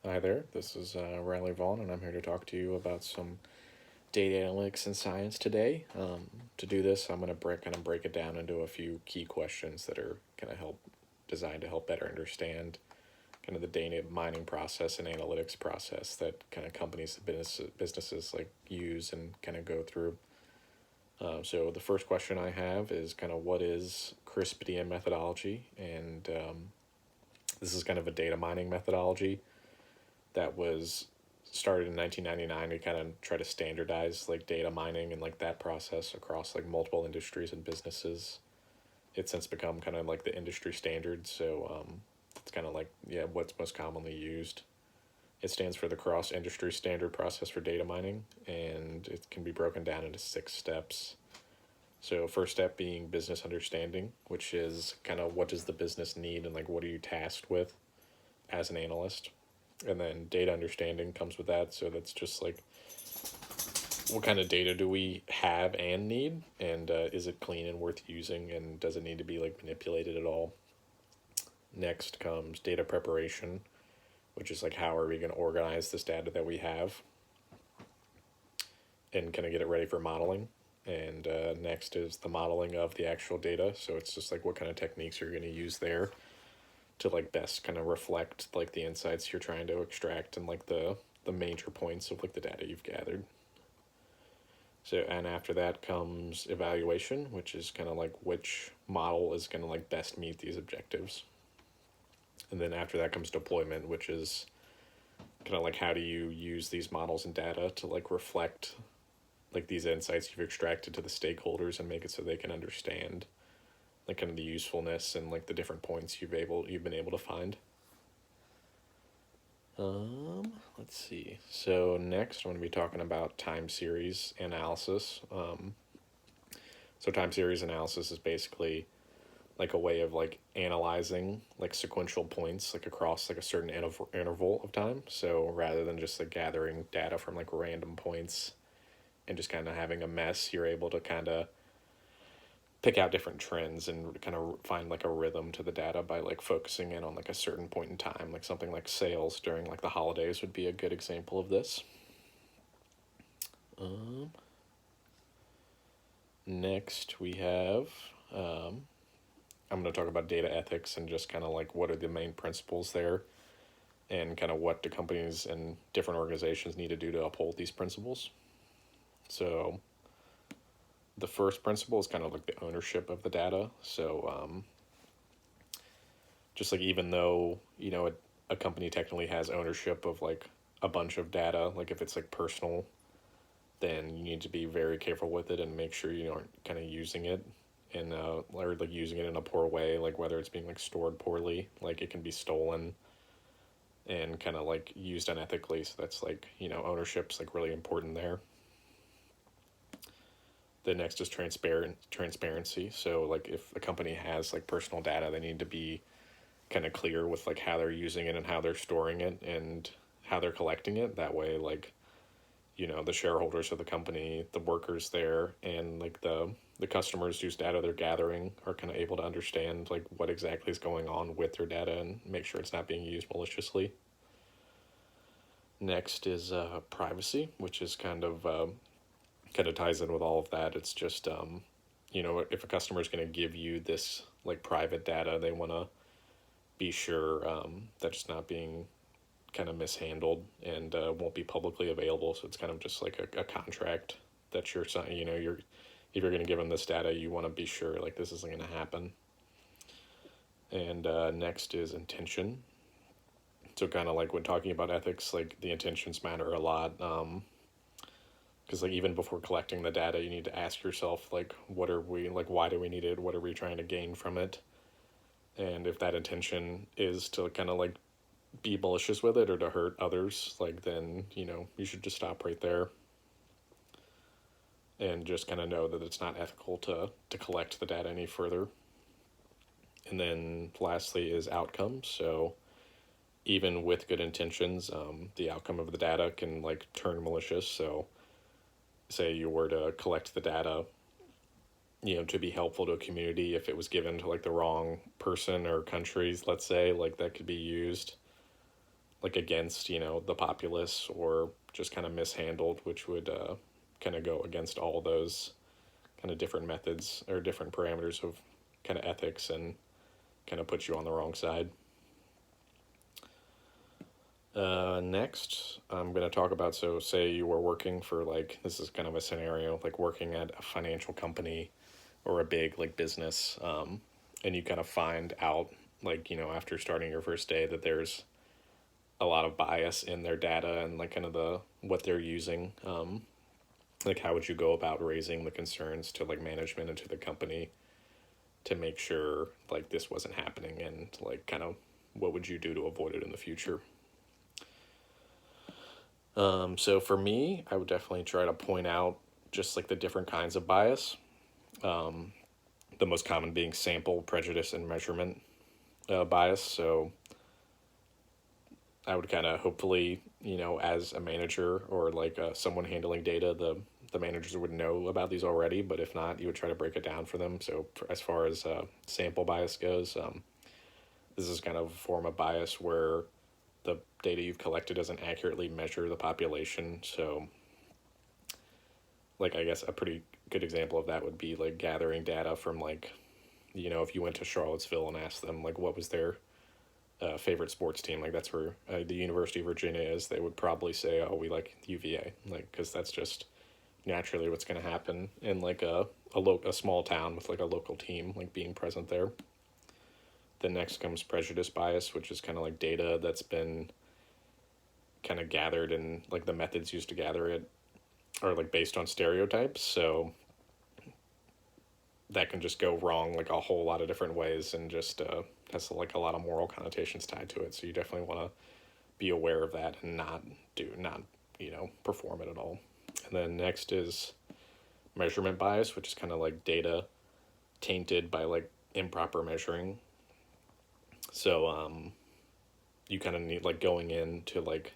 Hi there, this is Riley Vaughn, and I'm here to talk to you about some data analytics and science today. To do this, I'm going to break it down into a few key questions that are going to help designed to help better understand kind of the data mining process and analytics process that kind of companies and businesses like use and kind of go through. So the first question I have is kind of what is CRISP-DM methodology, and this is kind of a data mining methodology that was started in 1999 to kind of try to standardize like data mining and like that process across like multiple industries and businesses. It's since become kind of like the industry standard, so it's kind of like what's most commonly used. It stands for the cross industry standard process for data mining, and it can be broken down into 6 steps. So first step being business understanding, which is kind of what does the business need and like what are you tasked with as an analyst. And then data understanding comes with that, so that's just like what kind of data do we have and need, and is it clean and worth using, and does it need to be like manipulated at all. Next comes data preparation, which is like how are we going to organize this data that we have and kind of get it ready for modeling. And next is the modeling of the actual data, so it's just like what kind of techniques you're going to use there to like best kind of reflect like the insights you're trying to extract and like the major points of like the data you've gathered. So, and after that comes evaluation, which is kind of like which model is going to like best meet these objectives. And then after that comes deployment, which is kind of like how do you use these models and data to like reflect like these insights you've extracted to the stakeholders and make it so they can understand like kind of the usefulness and like the different points you've been able to find. Let's see. So next, I'm going to be talking about time series analysis. So time series analysis is basically like a way of like analyzing like sequential points like across like a certain interval of time. So rather than just like gathering data from like random points and just kind of having a mess, you're able to kind of pick out different trends and kind of find like a rhythm to the data by like focusing in on like a certain point in time, like something like sales during like the holidays would be a good example of this. um, Next we have I'm going to talk about data ethics and just kind of like what are the main principles there and kind of what do companies and different organizations need to do to uphold these principles. So the first principle is kind of like the ownership of the data. So just like even though a company technically has ownership of like a bunch of data, like if it's like personal, then you need to be very careful with it and make sure you aren't kind of using it in or like using it in a poor way, like whether it's being like stored poorly, like it can be stolen and kind of like used unethically. So that's like ownership's like really important there. The next is transparency. So like if a company has like personal data, they need to be kind of clear with like how they're using it and how they're storing it and how they're collecting it. That way, like the shareholders of the company, the workers there, and like the customers whose data they're gathering are kind of able to understand like what exactly is going on with their data and make sure it's not being used maliciously. Next is privacy, which is kind of ties in with all of that. It's just if a customer is going to give you this like private data, they want to be sure that it's not being kind of mishandled and won't be publicly available. So it's kind of just like a contract that you're signing. You're if you're going to give them this data, you want to be sure like this isn't going to happen. And next is intention. So kind of like when talking about ethics, like the intentions matter a lot. Because like even before collecting the data, you need to ask yourself like, what are we like? Why do we need it? What are we trying to gain from it? And if that intention is to kind of like be malicious with it or to hurt others, like then you should just stop right there and just kind of know that it's not ethical to collect the data any further. And then lastly is outcomes. So even with good intentions, the outcome of the data can like turn malicious. So say you were to collect the data to be helpful to a community, if it was given to like the wrong person or countries, let's say, like that could be used like against, the populace, or just kind of mishandled, which would kind of go against all those kind of different methods or different parameters of kind of ethics, and kind of put you on the wrong side. Next, I'm going to talk about, so say you were working for, like, this is kind of a scenario, like working at a financial company or a big, like, business, and you kind of find out, like, after starting your first day, that there's a lot of bias in their data and, like, kind of what they're using. Like, how would you go about raising the concerns to, like, management and to the company to make sure, like, this wasn't happening, and, like, kind of what would you do to avoid it in the future? So for me, I would definitely try to point out just, like, the different kinds of bias. The most common being sample, prejudice, and measurement bias. So I would kind of hopefully, as a manager or like someone handling data, the managers would know about these already, but if not, you would try to break it down for them. So as far as sample bias goes, this is kind of a form of bias where the data you've collected doesn't accurately measure the population. So, like, I guess a pretty good example of that would be like gathering data from, like, if you went to Charlottesville and asked them, like, what was their favorite sports team, like that's where the University of Virginia is, they would probably say, oh, we like UVA, like, because that's just naturally what's going to happen in, like, a small town with, like, a local team, like, being present there. Then next comes prejudice bias, which is kind of like data that's been kind of gathered, and, like, the methods used to gather it are, like, based on stereotypes. So that can just go wrong, like, a whole lot of different ways, and just has, like, a lot of moral connotations tied to it. So you definitely want to be aware of that and not perform it at all. And then next is measurement bias, which is kind of like data tainted by, like, improper measuring. So you kind of need, like, going into, like,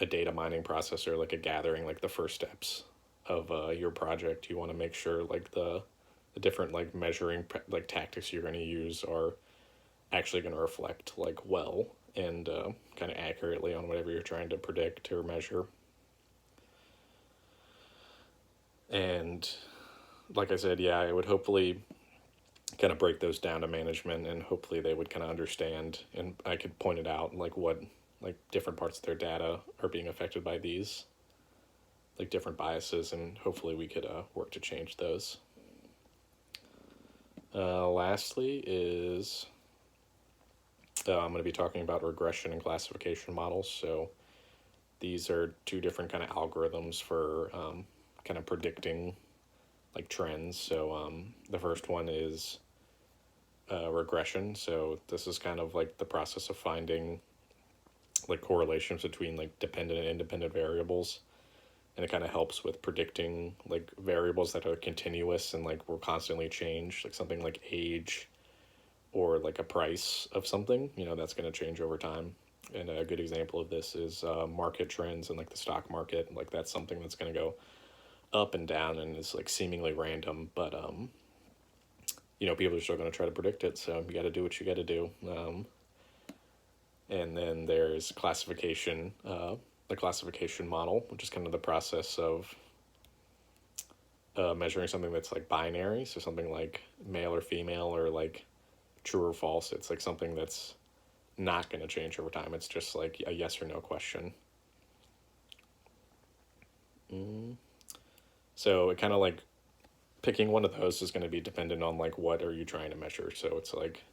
a data mining process, or like a gathering, like the first steps of your project, you want to make sure, like, the different, like, measuring like tactics you're going to use are actually going to reflect, like, well, and kind of accurately on whatever you're trying to predict or measure. And like I said, yeah, I would hopefully kind of break those down to management, and hopefully they would kind of understand, and I could point it out, like, what, like, different parts of their data are being affected by these, like, different biases, and hopefully we could work to change those. Lastly is I'm going to be talking about regression and classification models. So these are two different kind of algorithms for kind of predicting, like, trends. So the first one is regression. So this is kind of like the process of finding, like, correlations between, like, dependent and independent variables, and it kind of helps with predicting, like, variables that are continuous and, like, will constantly change, like something like age, or like a price of something, that's going to change over time. And a good example of this is market trends and, like, the stock market. Like, that's something that's going to go up and down and is, like, seemingly random, but people are still going to try to predict it. So you got to do what you got to do. And then there's classification, the classification model, which is kind of the process of measuring something that's, like, binary. So something like male or female, or, like, true or false. It's, like, something that's not going to change over time. It's just, like, a yes or no question. So it kind of, like, picking one of those is going to be dependent on, like, what are you trying to measure. So it's like,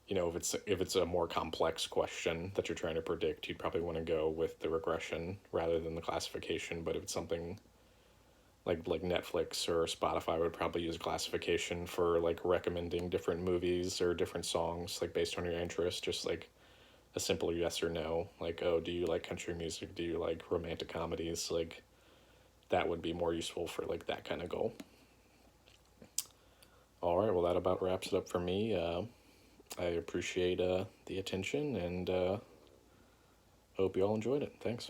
if it's a more complex question that you're trying to predict, you'd probably want to go with the regression rather than the classification. But if it's something like Netflix or Spotify would probably use classification for, like, recommending different movies or different songs, like, based on your interest, just like a simple yes or no, like, oh, do you like country music, do you like romantic comedies, like, that would be more useful for, like, that kind of goal. All right, well, that about wraps it up for me. I appreciate the attention, and hope you all enjoyed it. Thanks.